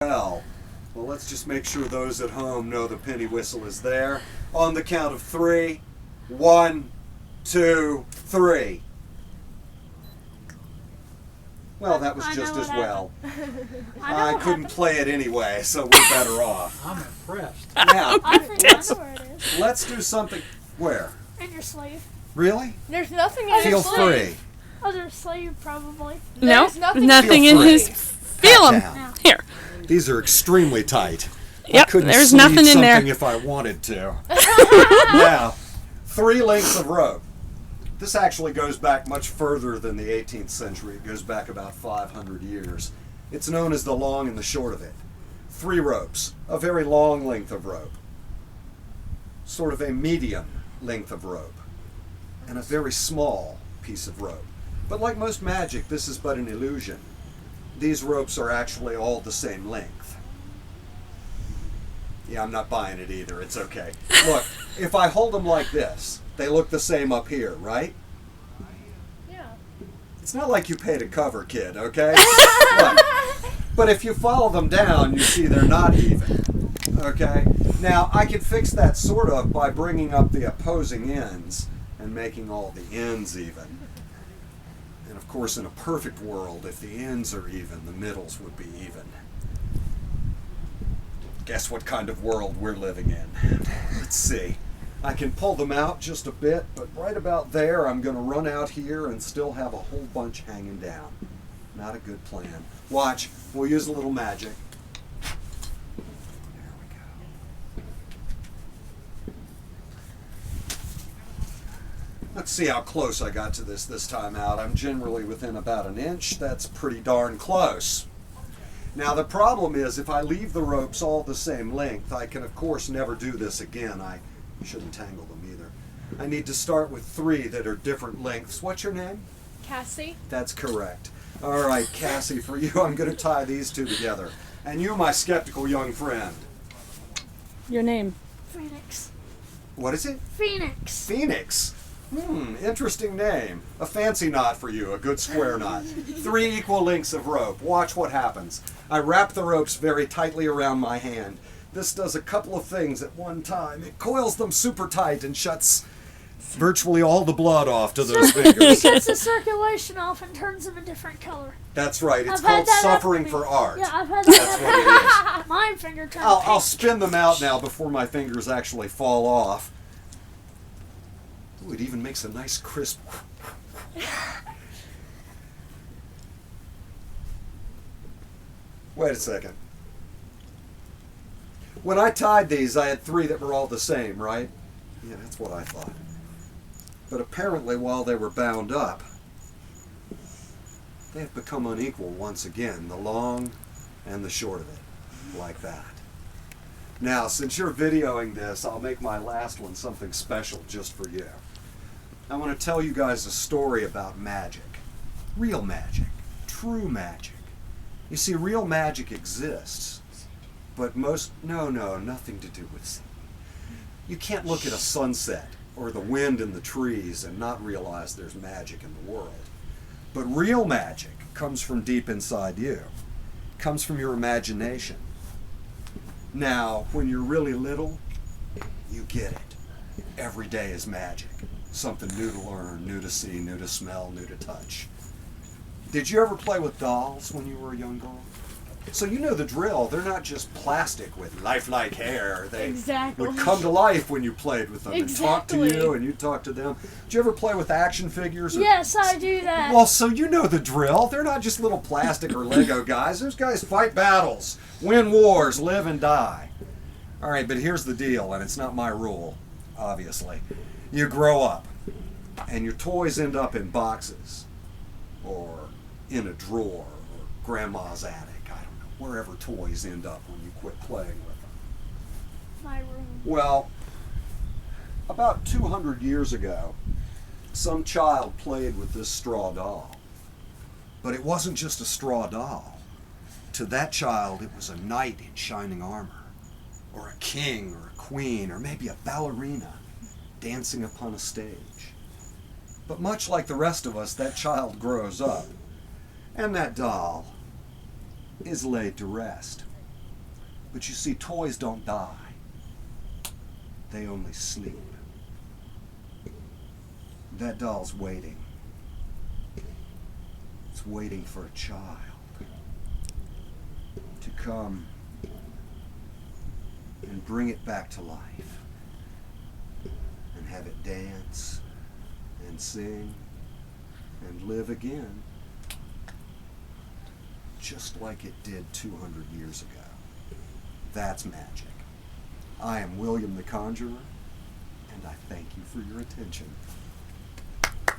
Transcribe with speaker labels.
Speaker 1: Well, let's just make sure those at home know the penny whistle is there. On the count of three. 1, 2, 3. Well, that was just as well. I couldn't play it anyway, so we're better off.
Speaker 2: I'm impressed.
Speaker 1: Now,
Speaker 3: I think I know where it is.
Speaker 1: let's do something. Where?
Speaker 3: In your sleeve.
Speaker 1: Really?
Speaker 3: There's nothing in
Speaker 1: Feel
Speaker 3: your sleeve.
Speaker 1: free.
Speaker 3: Oh, there's sleeve probably.
Speaker 4: No,
Speaker 3: There's nothing,
Speaker 4: nothing
Speaker 1: Feel
Speaker 4: in
Speaker 1: free.
Speaker 4: his. Feel
Speaker 1: Pat
Speaker 4: him.
Speaker 1: down.
Speaker 4: Here.
Speaker 1: These are extremely tight. I
Speaker 4: Yep,
Speaker 1: couldn't
Speaker 4: there's
Speaker 1: sleeve
Speaker 4: nothing in there.
Speaker 1: something if I wanted to. Now, 3 lengths of rope. This actually goes back much further than the 18th century. It goes back about 500 years. It's known as the long and the short of it. 3 ropes, a very long length of rope, sort of a medium length of rope, and a very small piece of rope. But like most magic, this is but an illusion. These ropes are actually all the same length. Yeah, I'm not buying it either. It's okay. Look, if I hold them like this, they look the same up here, right?
Speaker 3: Yeah.
Speaker 1: It's not like you paid a cover, kid, okay? Look, but if you follow them down, you see they're not even, okay? Now, I can fix that sort of by bringing up the opposing ends and making all the ends even. And of course, in a perfect world, if the ends are even, the middles would be even. Guess what kind of world we're living in? Let's see. I can pull them out just a bit, but right about there, I'm going to run out here and still have a whole bunch hanging down. Not a good plan. Watch, we'll use a little magic. There we go. Let's see how close I got to this time out. I'm generally within about an inch. That's pretty darn close. Now the problem is if I leave the ropes all the same length, I can of course never do this again. I shouldn't tangle them either. I need to start with 3 that are different lengths. What's your name?
Speaker 3: Cassie.
Speaker 1: That's correct. All right, Cassie, for you I'm going to tie these 2 together. And you, my skeptical young friend.
Speaker 4: Your name.
Speaker 3: Phoenix.
Speaker 1: What is it?
Speaker 3: Phoenix.
Speaker 1: Phoenix. Interesting name. A fancy knot for you, a good square knot. 3 equal lengths of rope. Watch what happens. I wrap the ropes very tightly around my hand. This does a couple of things at one time. It coils them super tight and shuts virtually all the blood off to those fingers.
Speaker 3: Shuts the circulation off and turns them a different color.
Speaker 1: That's right. It's
Speaker 3: I've had
Speaker 1: called
Speaker 3: that
Speaker 1: suffering
Speaker 3: happen to
Speaker 1: for
Speaker 3: me.
Speaker 1: art.
Speaker 3: Yeah, I've had
Speaker 1: That's
Speaker 3: that
Speaker 1: what it
Speaker 3: happen. My finger turned
Speaker 1: I'll
Speaker 3: pink.
Speaker 1: spin them out now before my fingers actually fall off. Ooh, it even makes a nice crisp. Wait a second. When I tied these, I had 3 that were all the same, right? Yeah, that's what I thought. But apparently, while they were bound up, they have become unequal once again, the long and the short of it, like that. Now, since you're videoing this, I'll make my last one something special just for you. I want to tell you guys a story about magic. Real magic. True magic. You see, real magic exists, but nothing to do with seeing. You can't look at a sunset or the wind in the trees and not realize there's magic in the world. But real magic comes from deep inside you. It comes from your imagination. Now, when you're really little, you get it. Every day is magic. Something new to learn, new to see, new to smell, new to touch. Did you ever play with dolls when you were a young girl? So you know the drill. They're not just plastic with lifelike hair. They
Speaker 3: Exactly.
Speaker 1: would come to life when you played with them and talk to
Speaker 3: Exactly.
Speaker 1: you and you talk to them. Did you ever play with action figures?
Speaker 3: Yes, I do that.
Speaker 1: Well, so you know the drill. They're not just little plastic or Lego guys. Those guys fight battles, win wars, live and die. All right, but here's the deal, and it's not my rule, obviously. You grow up, and your toys end up in boxes, or in a drawer, or grandma's attic. I don't know, wherever toys end up when you quit playing with them.
Speaker 3: My room.
Speaker 1: Well, about 200 years ago, some child played with this straw doll. But it wasn't just a straw doll. To that child, it was a knight in shining armor, or a king, or a queen, or maybe a ballerina dancing upon a stage. But much like the rest of us, that child grows up, and that doll is laid to rest. But you see, toys don't die. They only sleep. That doll's waiting. It's waiting for a child to come and bring it back to life and have it dance and sing and live again just like it did 200 years ago. That's magic. I am William the Conjurer, and I thank you for your attention.